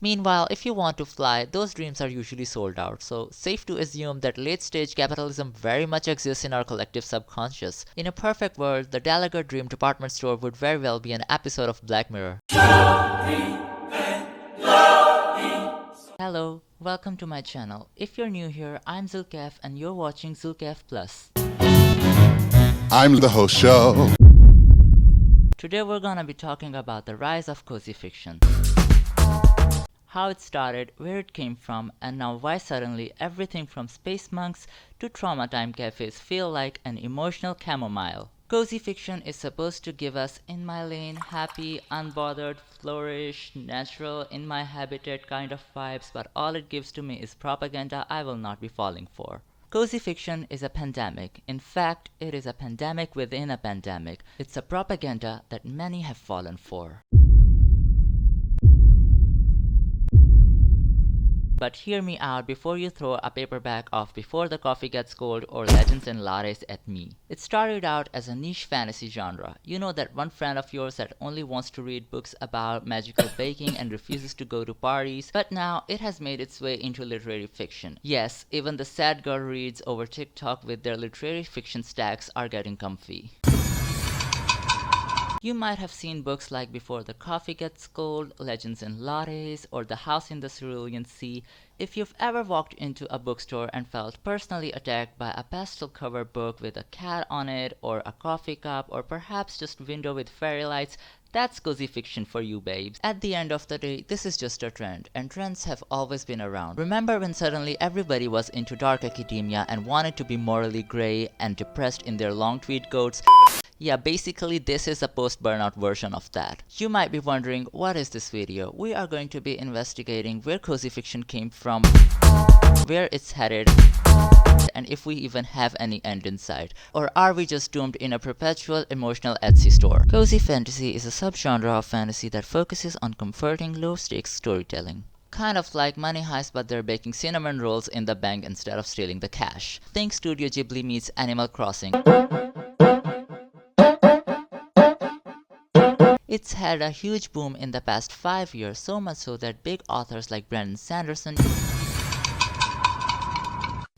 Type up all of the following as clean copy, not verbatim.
Meanwhile, if you want to fly, those dreams are usually sold out, so safe to assume that late stage capitalism very much exists in our collective subconscious. In a perfect world, the Gallagher Dream department store would very well be an episode of Black Mirror. Hello, welcome to my channel. If you're new here, I'm Zulkef and you're watching Zulkef Plus. I'm the host show. Today we're gonna be talking about the rise of cozy fiction. How it started, where it came from, and now why suddenly everything from space monks to trauma time cafes feel like an emotional chamomile. Cozy fiction is supposed to give us in my lane, happy, unbothered, flourish, natural, in my habitat kind of vibes, but all it gives to me is propaganda I will not be falling for. Cozy fiction is a pandemic. In fact, it is a pandemic within a pandemic. It's a propaganda that many have fallen for. But hear me out before you throw a paperback of Before the Coffee Gets Cold or Legends and Lattes at me. It started out as a niche fantasy genre. You know that one friend of yours that only wants to read books about magical baking and refuses to go to parties, but now it has made its way into literary fiction. Yes, even the sad girl reads over TikTok with their literary fiction stacks are getting comfy. You might have seen books like Before the Coffee Gets Cold, Legends and Lattes, or The House in the Cerulean Sea. If you've ever walked into a bookstore and felt personally attacked by a pastel covered book with a cat on it, or a coffee cup, or perhaps just window with fairy lights, that's cozy fiction for you, babes. At the end of the day, this is just a trend, and trends have always been around. Remember when suddenly everybody was into dark academia and wanted to be morally grey and depressed in their long tweed coats? Yeah, basically this is a post-burnout version of that. You might be wondering, what is this video? We are going to be investigating where cozy fiction came from, where it's headed, and if we even have any end in sight. Or are we just doomed in a perpetual emotional Etsy store? Cozy fantasy is a subgenre of fantasy that focuses on comforting, low-stakes storytelling. Kind of like Money Heist, but they're baking cinnamon rolls in the bank instead of stealing the cash. Think Studio Ghibli meets Animal Crossing. It's had a huge boom in the past 5 years, so much so that big authors like Brandon Sanderson,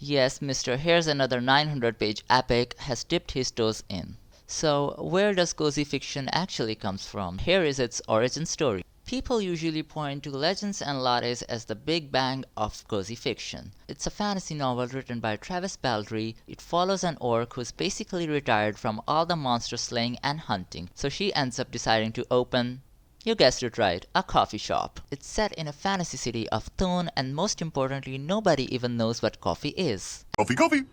yes, Mr. Here's Another 900-page epic, has dipped his toes in. So, where does cozy fiction actually comes from? Here is its origin story. People usually point to Legends and Lattes as the big bang of cozy fiction. It's a fantasy novel written by Travis Baldree. It follows an orc who's basically retired from all the monster slaying and hunting, so she ends up deciding to open, you guessed it right, a coffee shop. It's set in a fantasy city of Thun, and most importantly, nobody even knows what coffee is. Coffee.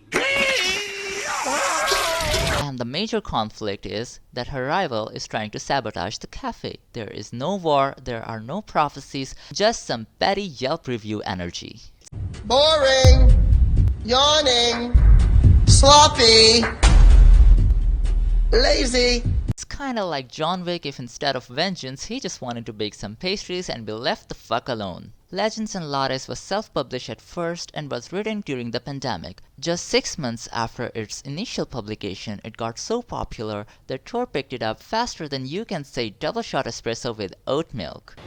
And the major conflict is that her rival is trying to sabotage the cafe. There is no war, there are no prophecies, just some petty Yelp review energy. Boring, yawning, sloppy, lazy. It's kinda like John Wick if instead of vengeance, he just wanted to bake some pastries and be left the fuck alone. Legends and Lattes was self-published at first and was written during the pandemic. Just 6 months after its initial publication, it got so popular that Tor picked it up faster than you can say double shot espresso with oat milk.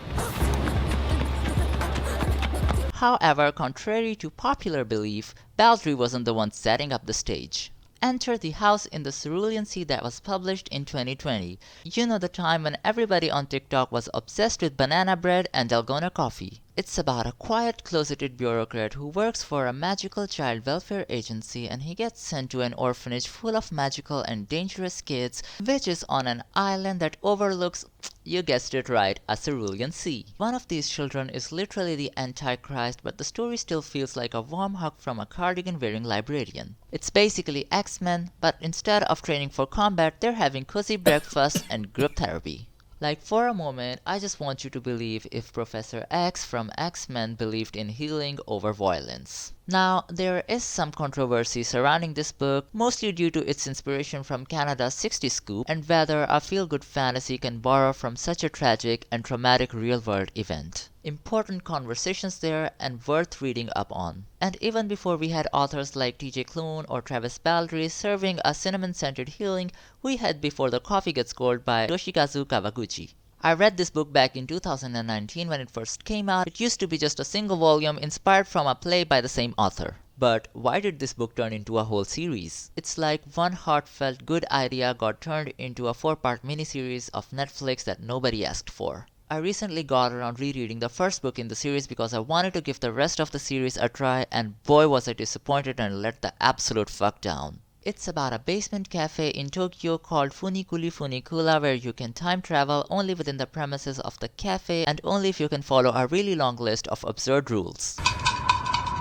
However, contrary to popular belief, Baldree wasn't the one setting up the stage. Enter The House in the Cerulean Sea that was published in 2020. You know, the time when everybody on TikTok was obsessed with banana bread and Dalgona coffee. It's about a quiet, closeted bureaucrat who works for a magical child welfare agency, and he gets sent to an orphanage full of magical and dangerous kids, which is on an island that overlooks, you guessed it right, a cerulean sea. One of these children is literally the Antichrist, but the story still feels like a warm hug from a cardigan-wearing librarian. It's basically X-Men, but instead of training for combat, they're having cozy breakfast and group therapy. Like, for a moment, I just want you to believe if Professor X from X-Men believed in healing over violence. Now, there is some controversy surrounding this book, mostly due to its inspiration from Canada's 60s scoop, and whether a feel-good fantasy can borrow from such a tragic and traumatic real-world event. Important conversations there and worth reading up on. And even before we had authors like TJ Klune or Travis Baldree serving a cinnamon-scented healing, we had Before the Coffee Gets Cold by Toshikazu Kawaguchi. I read this book back in 2019 when it first came out. It used to be just a single volume inspired from a play by the same author. But why did this book turn into a whole series? It's like one heartfelt good idea got turned into a 4-part miniseries of Netflix that nobody asked for. I recently got around rereading the first book in the series because I wanted to give the rest of the series a try, and boy was I disappointed and let the absolute fuck down. It's about a basement cafe in Tokyo called Funikuli Funikula where you can time travel only within the premises of the cafe and only if you can follow a really long list of absurd rules.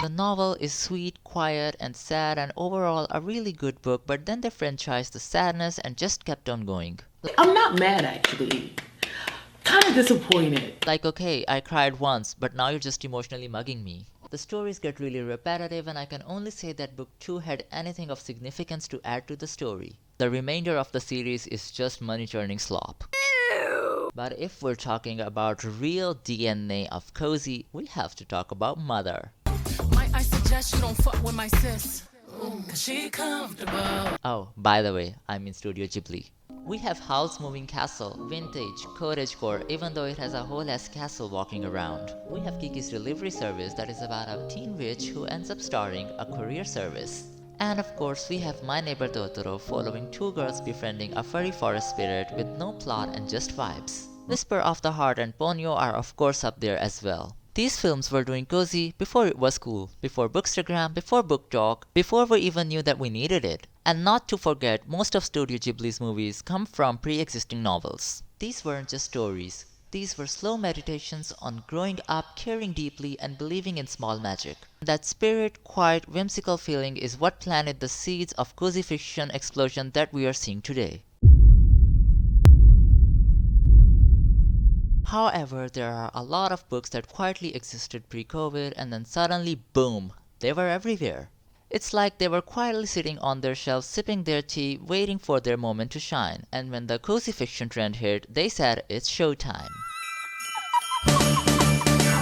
The novel is sweet, quiet, and sad, and overall a really good book, but then they franchised the sadness and just kept on going. I'm not mad actually. Kind of disappointed. Like, okay, I cried once, but now you're just emotionally mugging me. The stories get really repetitive, and I can only say that book 2 had anything of significance to add to the story. The remainder of the series is just money-churning slop. But if we're talking about real DNA of cozy, we have to talk about Mother. Might I suggest you don't fuck with my sis? Cause she comfortable. Oh, by the way, I'm in Studio Ghibli. We have Howl's Moving Castle, vintage, cottagecore, even though it has a whole ass castle walking around. We have Kiki's Delivery Service that is about a teen witch who ends up starting a courier service. And of course we have My Neighbor Totoro following 2 girls befriending a furry forest spirit with no plot and just vibes. Whisper of the Heart and Ponyo are of course up there as well. These films were doing cozy before it was cool, before Bookstagram, before Book Talk, before we even knew that we needed it. And not to forget, most of Studio Ghibli's movies come from pre-existing novels. These weren't just stories. These were slow meditations on growing up, caring deeply, and believing in small magic. That spirit, quiet, whimsical feeling is what planted the seeds of cozy fiction explosion that we are seeing today. However, there are a lot of books that quietly existed pre-COVID and then suddenly, boom, they were everywhere. It's like they were quietly sitting on their shelves sipping their tea, waiting for their moment to shine. And when the cozy fiction trend hit, they said it's showtime.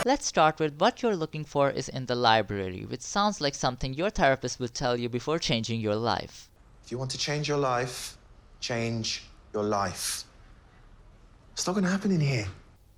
Let's start with what you're looking for is in the library, which sounds like something your therapist would tell you before changing your life. If you want to change your life, change your life. It's not going to happen in here.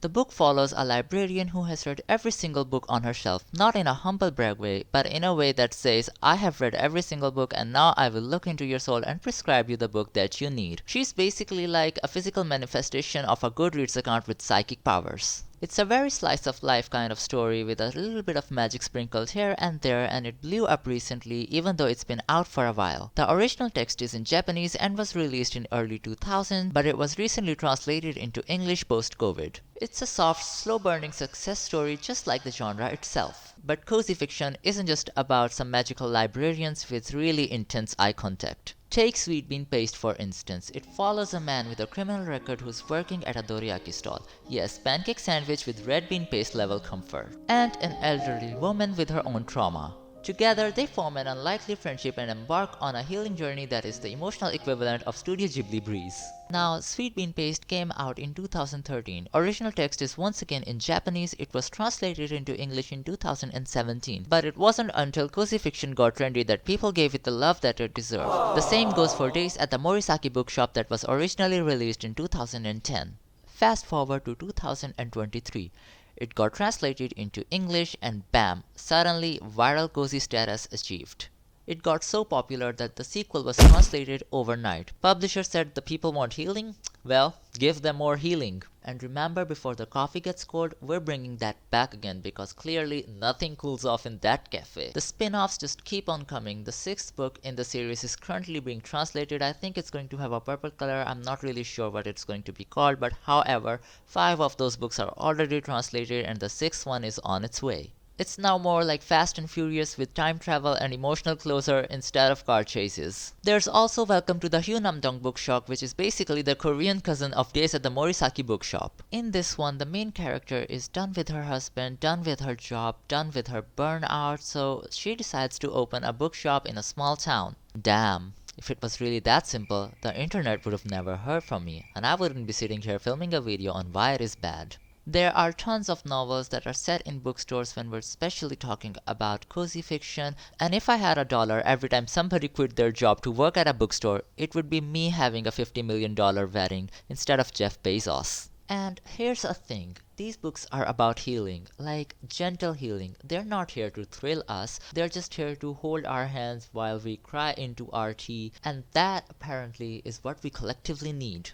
The book follows a librarian who has read every single book on her shelf, not in a humble brag way, but in a way that says, I have read every single book and now I will look into your soul and prescribe you the book that you need. She's basically like a physical manifestation of a Goodreads account with psychic powers. It's a very slice of life kind of story with a little bit of magic sprinkled here and there, and it blew up recently even though it's been out for a while. The original text is in Japanese and was released in early 2000, but it was recently translated into English post-COVID. It's a soft, slow-burning success story just like the genre itself. But cozy fiction isn't just about some magical librarians with really intense eye contact. Take Sweet Bean Paste for instance. It follows a man with a criminal record who's working at a dorayaki stall. Yes, pancake sandwich with red bean paste level comfort. And an elderly woman with her own trauma. Together, they form an unlikely friendship and embark on a healing journey that is the emotional equivalent of Studio Ghibli Breeze. Now, Sweet Bean Paste came out in 2013. Original text is once again in Japanese. It was translated into English in 2017. But it wasn't until cozy fiction got trendy that people gave it the love that it deserved. The same goes for Days at the Morisaki Bookshop that was originally released in 2010. Fast forward to 2023. It got translated into English and bam, suddenly viral cozy status achieved. It got so popular that the sequel was translated overnight. Publisher said the people want healing? Well, give them more healing. And remember, before the coffee gets cold, we're bringing that back again because clearly nothing cools off in that cafe. The spin-offs just keep on coming. The 6th book in the series is currently being translated. I think it's going to have a purple color. I'm not really sure what it's going to be called, but however, 5 of those books are already translated and the 6th one is on its way. It's now more like Fast and Furious with time travel and emotional closure instead of car chases. There's also Welcome to the Hyunamdong Bookshop, which is basically the Korean cousin of Days at the Morisaki Bookshop. In this one, the main character is done with her husband, done with her job, done with her burnout, so she decides to open a bookshop in a small town. Damn. If it was really that simple, the internet would have never heard from me, and I wouldn't be sitting here filming a video on why it is bad. There are tons of novels that are set in bookstores when we're especially talking about cozy fiction, and if I had $1 every time somebody quit their job to work at a bookstore, it would be me having a $50 million wedding instead of Jeff Bezos. And here's a thing, these books are about healing, like gentle healing. They're not here to thrill us, they're just here to hold our hands while we cry into our tea, and that apparently is what we collectively need.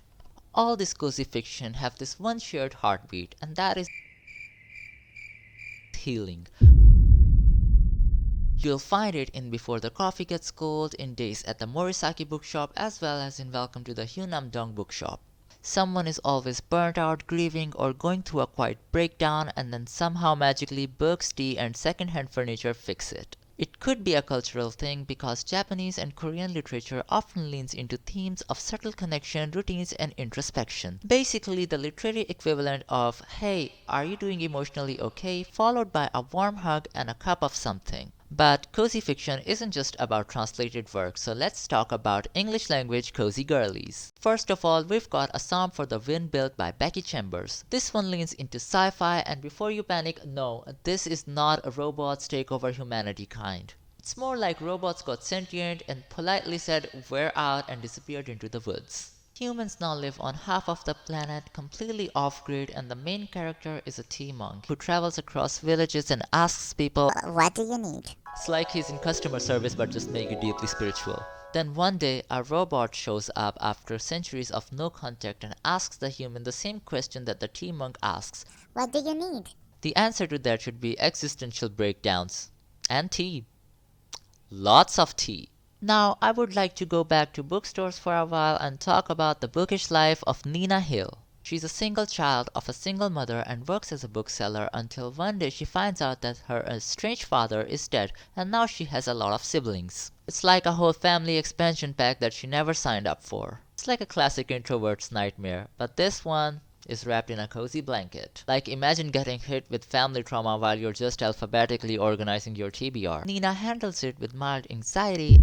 All this cozy fiction have this one shared heartbeat, and that is healing. You'll find it in Before the Coffee Gets Cold, in Days at the Morisaki Bookshop, as well as in Welcome to the Hyunam-dong Bookshop. Someone is always burnt out, grieving, or going through a quiet breakdown, and then somehow magically books, tea, and second-hand furniture fix it. It could be a cultural thing because Japanese and Korean literature often leans into themes of subtle connection, routines, and introspection. Basically, the literary equivalent of, hey, are you doing emotionally okay, followed by a warm hug and a cup of something. But cozy fiction isn't just about translated work, so let's talk about English language cozy girlies. First of all, we've got A Psalm for the Wind built by Becky Chambers. This one leans into sci-fi, and before you panic, no, this is not a robots take over humanity kind. It's more like robots got sentient and politely said, "We're out," and disappeared into the woods. Humans now live on half of the planet, completely off-grid, and the main character is a tea monk who travels across villages and asks people, What do you need? it's like he's in customer service but just make it deeply spiritual. Then one day, a robot shows up after centuries of no contact and asks the human the same question that the tea monk asks. What do you need? The answer to that should be existential breakdowns. And tea. Lots of tea. Now, I would like to go back to bookstores for a while and talk about the bookish life of Nina Hill. She's a single child of a single mother and works as a bookseller until one day she finds out that her estranged father is dead, and now she has a lot of siblings. It's like a whole family expansion pack that she never signed up for. It's like a classic introvert's nightmare, but this one is wrapped in a cozy blanket. Like, imagine getting hit with family trauma while you're just alphabetically organizing your TBR. Nina handles it with mild anxiety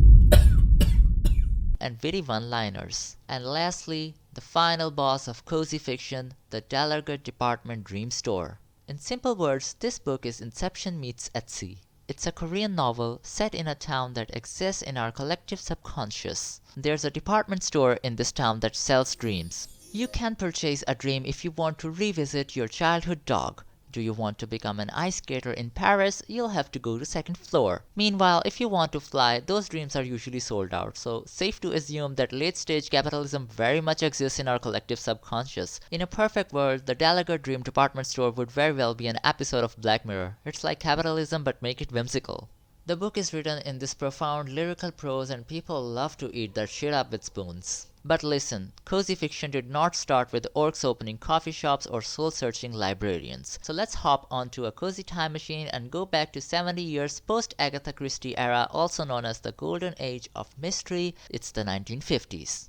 and witty one-liners. And lastly, the final boss of cozy fiction, the Dallargate Department Dream Store. In simple words, this book is Inception meets Etsy. It's a Korean novel set in a town that exists in our collective subconscious. There's a department store in this town that sells dreams. You can purchase a dream if you want to revisit your childhood dog. Do you want to become an ice skater in Paris? You'll have to go to second floor. Meanwhile, if you want to fly, those dreams are usually sold out, so safe to assume that late-stage capitalism very much exists in our collective subconscious. In a perfect world, the Gallagher Dream department store would very well be an episode of Black Mirror. It's like capitalism but make it whimsical. The book is written in this profound lyrical prose and people love to eat that shit up with spoons. But listen, cozy fiction did not start with orcs opening coffee shops or soul-searching librarians. So let's hop onto a cozy time machine and go back to 70 years post-Agatha Christie era, also known as the golden age of mystery. It's the 1950s.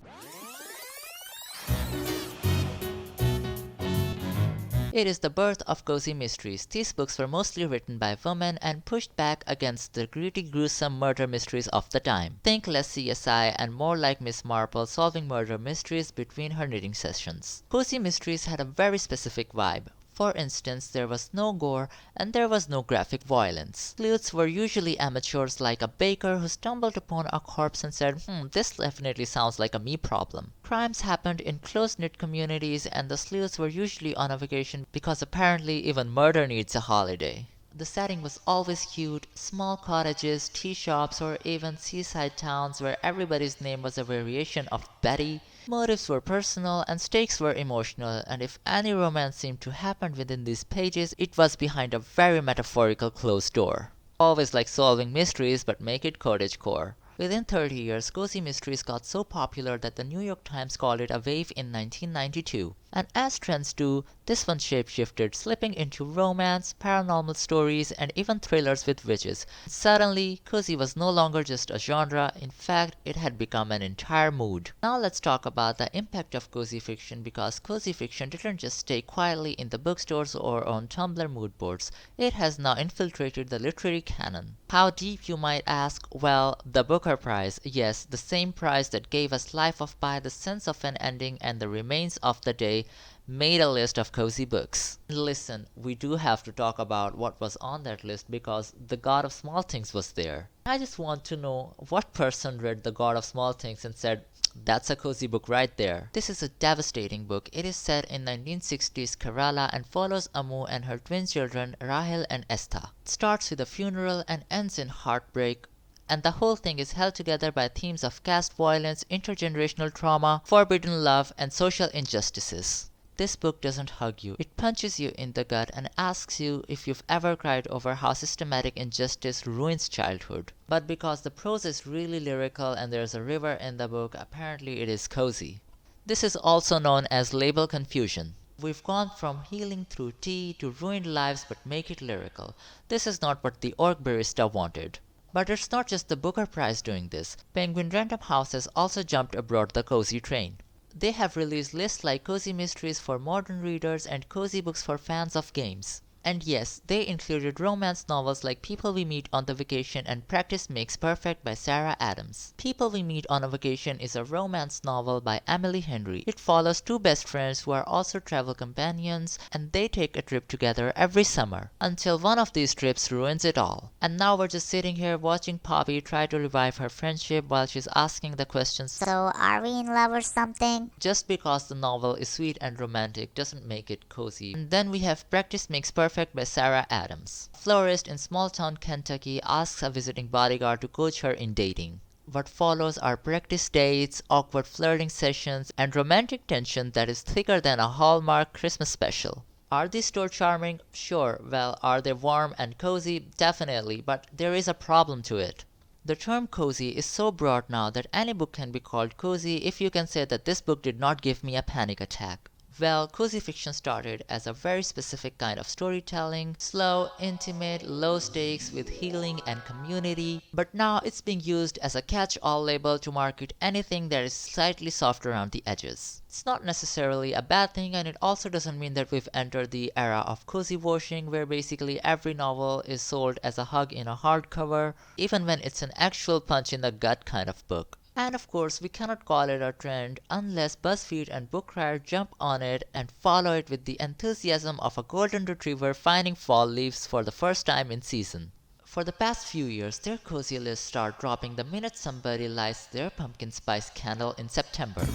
It is the birth of cozy mysteries. These books were mostly written by women and pushed back against the gritty, gruesome murder mysteries of the time. Think less CSI and more like Miss Marple solving murder mysteries between her knitting sessions. Cozy mysteries had a very specific vibe. For instance, there was no gore and there was no graphic violence. Sleuths were usually amateurs like a baker who stumbled upon a corpse and said, this definitely sounds like a me problem. Crimes happened in close-knit communities and the sleuths were usually on a vacation because apparently even murder needs a holiday. The setting was always cute, small cottages, tea shops, or even seaside towns where everybody's name was a variation of Betty. Motives were personal and stakes were emotional, and if any romance seemed to happen within these pages, it was behind a very metaphorical closed door. Always like solving mysteries, but make it cottagecore. Within 30 years, cozy mysteries got so popular that the New York Times called it a wave in 1992. And as trends do, this one shapeshifted, slipping into romance, paranormal stories, and even thrillers with witches. Suddenly, cozy was no longer just a genre, in fact, it had become an entire mood. Now let's talk about the impact of cozy fiction, because cozy fiction didn't just stay quietly in the bookstores or on Tumblr mood boards. It has now infiltrated the literary canon. How deep, you might ask? Well, the Booker Prize, yes, the same prize that gave us Life of Pi, The Sense of an Ending, and The Remains of the Day, made a list of cozy books. Listen, we do have to talk about what was on that list because The God of Small Things was there. I just want to know what person read The God of Small Things and said, That's a cozy book right there. This is a devastating book. It is set in 1960s Kerala and follows Amu and her twin children Rahel and Estha. It starts with a funeral and ends in heartbreak, and the whole thing is held together by themes of caste violence, intergenerational trauma, forbidden love, and social injustices. This book doesn't hug you. It punches you in the gut and asks you if you've ever cried over how systematic injustice ruins childhood. But because the prose is really lyrical and there's a river in the book, apparently it is cozy. This is also known as label confusion. We've gone from healing through tea to ruined lives but make it lyrical. This is not what the org barista wanted. But it's not just the Booker Prize doing this. Penguin Random House has also jumped aboard the cozy train. They have released lists like Cozy Mysteries for modern readers and cozy books for fans of games. And yes, they included romance novels like People We Meet on the Vacation and Practice Makes Perfect by Sarah Adams. People We Meet on a Vacation is a romance novel by Emily Henry. It follows two best friends who are also travel companions, and they take a trip together every summer, until one of these trips ruins it all. And now we're just sitting here watching Poppy try to revive her friendship while she's asking the questions. So, are we in love or something? Just because the novel is sweet and romantic doesn't make it cozy. And then we have Practice Makes Perfect by Sarah Adams. A florist in small town Kentucky asks a visiting bodyguard to coach her in dating. What follows are practice dates, awkward flirting sessions, and romantic tension that is thicker than a Hallmark Christmas special. Are these stories charming? Sure. Well, are they warm and cozy? Definitely, but there is a problem to it. The term cozy is so broad now that any book can be called cozy if you can say that this book did not give me a panic attack. Well, cozy fiction started as a very specific kind of storytelling, slow, intimate, low stakes with healing and community, but now it's being used as a catch-all label to market anything that is slightly soft around the edges. It's not necessarily a bad thing, and it also doesn't mean that we've entered the era of cozy washing where basically every novel is sold as a hug in a hardcover, even when it's an actual punch in the gut kind of book. And of course, we cannot call it a trend unless BuzzFeed and BookRiot jump on it and follow it with the enthusiasm of a golden retriever finding fall leaves for the first time in season. For the past few years, their cozy lists start dropping the minute somebody lights their pumpkin spice candle in September.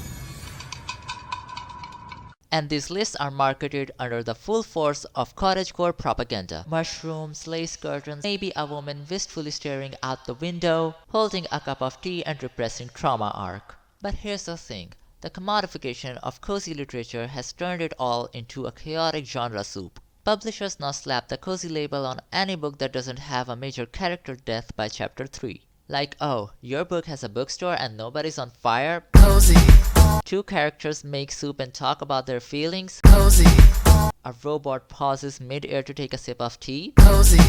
And these lists are marketed under the full force of cottagecore propaganda. Mushrooms, lace curtains, maybe a woman wistfully staring out the window, holding a cup of tea and repressing trauma arc. But here's the thing. The commodification of cozy literature has turned it all into a chaotic genre soup. Publishers now slap the cozy label on any book that doesn't have a major character death by chapter 3. Like, oh, your book has a bookstore and nobody's on fire? Cozy, Two characters make soup and talk about their feelings? cozy, A robot pauses mid-air to take a sip of tea? cozy,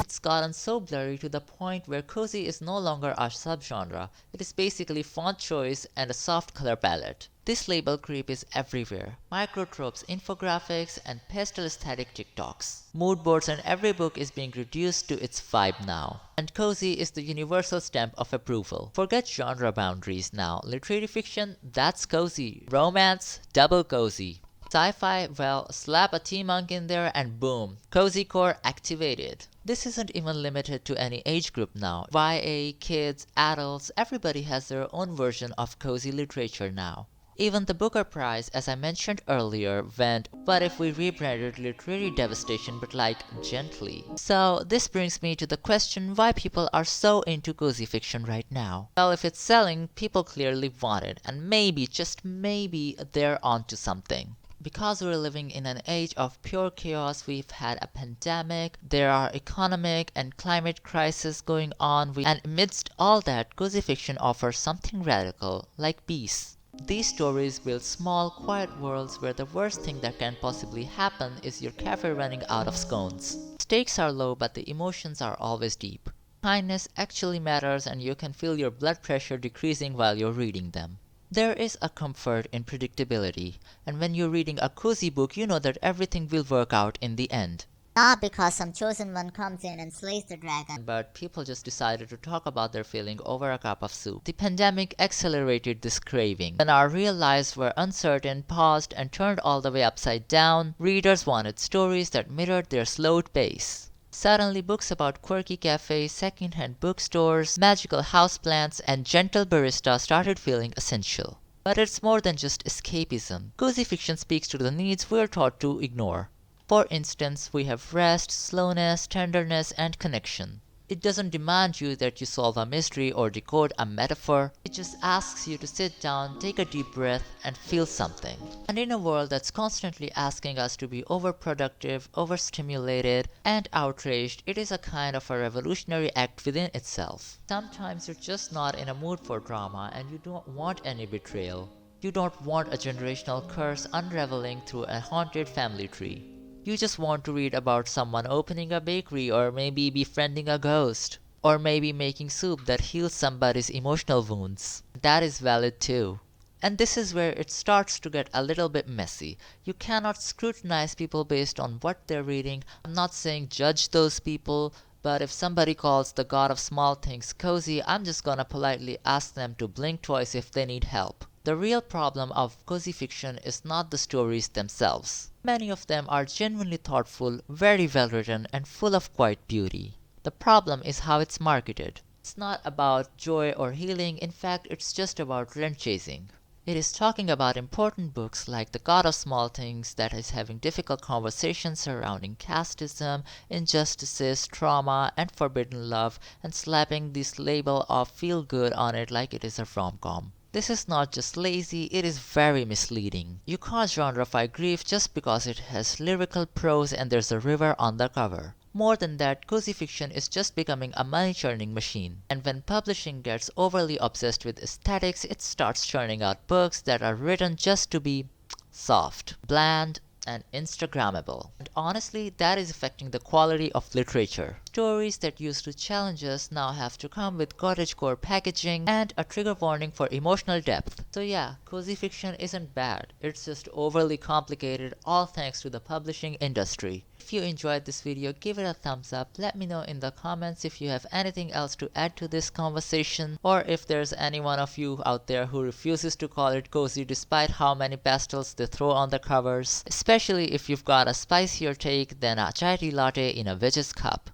It's gotten so blurry to the point where cozy is no longer a subgenre. It is basically font choice and a soft color palette. This label creep is everywhere. Microtropes, infographics, and pastel aesthetic TikToks. Mood boards and every book is being reduced to its vibe now. And cozy is the universal stamp of approval. Forget genre boundaries now. Literary fiction, that's cozy. Romance, double cozy. Sci-fi, well, slap a T-Monk in there and boom, cozy core activated. This isn't even limited to any age group now. YA, kids, adults, everybody has their own version of cozy literature now. Even the Booker Prize, as I mentioned earlier, went, what if we rebranded literary devastation but like gently? So this brings me to the question why people are so into cozy fiction right now. Well, if it's selling, people clearly want it, and maybe, just maybe, they're onto something. Because we're living in an age of pure chaos, we've had a pandemic, there are economic and climate crises going on, and amidst all that, cozy fiction offers something radical, like peace. These stories build small, quiet worlds where the worst thing that can possibly happen is your cafe running out of scones. Stakes are low, but the emotions are always deep. Kindness actually matters, and you can feel your blood pressure decreasing while you're reading them. There is a comfort in predictability, and when you're reading a cozy book, you know that everything will work out in the end. Not because some chosen one comes in and slays the dragon. But people just decided to talk about their feeling over a cup of soup. The pandemic accelerated this craving. When our real lives were uncertain, paused, and turned all the way upside down, readers wanted stories that mirrored their slowed pace. Suddenly, books about quirky cafes, second-hand bookstores, magical houseplants, and gentle baristas started feeling essential. But it's more than just escapism. Cozy fiction speaks to the needs we're taught to ignore. For instance, we have rest, slowness, tenderness, and connection. It doesn't demand you that you solve a mystery or decode a metaphor. It just asks you to sit down, take a deep breath, and feel something. And in a world that's constantly asking us to be overproductive, overstimulated, and outraged, it is a kind of a revolutionary act within itself. Sometimes you're just not in a mood for drama and you don't want any betrayal. You don't want a generational curse unraveling through a haunted family tree. You just want to read about someone opening a bakery or maybe befriending a ghost. Or maybe making soup that heals somebody's emotional wounds. That is valid too. And this is where it starts to get a little bit messy. You cannot scrutinize people based on what they're reading. I'm not saying judge those people, but if somebody calls The God of Small Things cozy, I'm just gonna politely ask them to blink twice if they need help. The real problem of cozy fiction is not the stories themselves. Many of them are genuinely thoughtful, very well written, and full of quiet beauty. The problem is how it's marketed. It's not about joy or healing, in fact, it's just about rent chasing. It is talking about important books like The God of Small Things that is having difficult conversations surrounding casteism, injustices, trauma, and forbidden love, and slapping this label of feel good on it like it is a rom-com. This is not just lazy, it is very misleading. You can't genreify grief just because it has lyrical prose and there's a river on the cover. More than that, cozy fiction is just becoming a money-churning machine. And when publishing gets overly obsessed with aesthetics, it starts churning out books that are written just to be soft, bland, and Instagrammable. And honestly, that is affecting the quality of literature. Stories that used to challenge us now have to come with cottagecore packaging and a trigger warning for emotional depth. So yeah, cozy fiction isn't bad. It's just overly complicated, all thanks to the publishing industry. If you enjoyed this video, give it a thumbs up. Let me know in the comments if you have anything else to add to this conversation, or if there's any one of you out there who refuses to call it cozy despite how many pastels they throw on the covers, especially if you've got a spicier take than a chai tea latte in a veggies cup.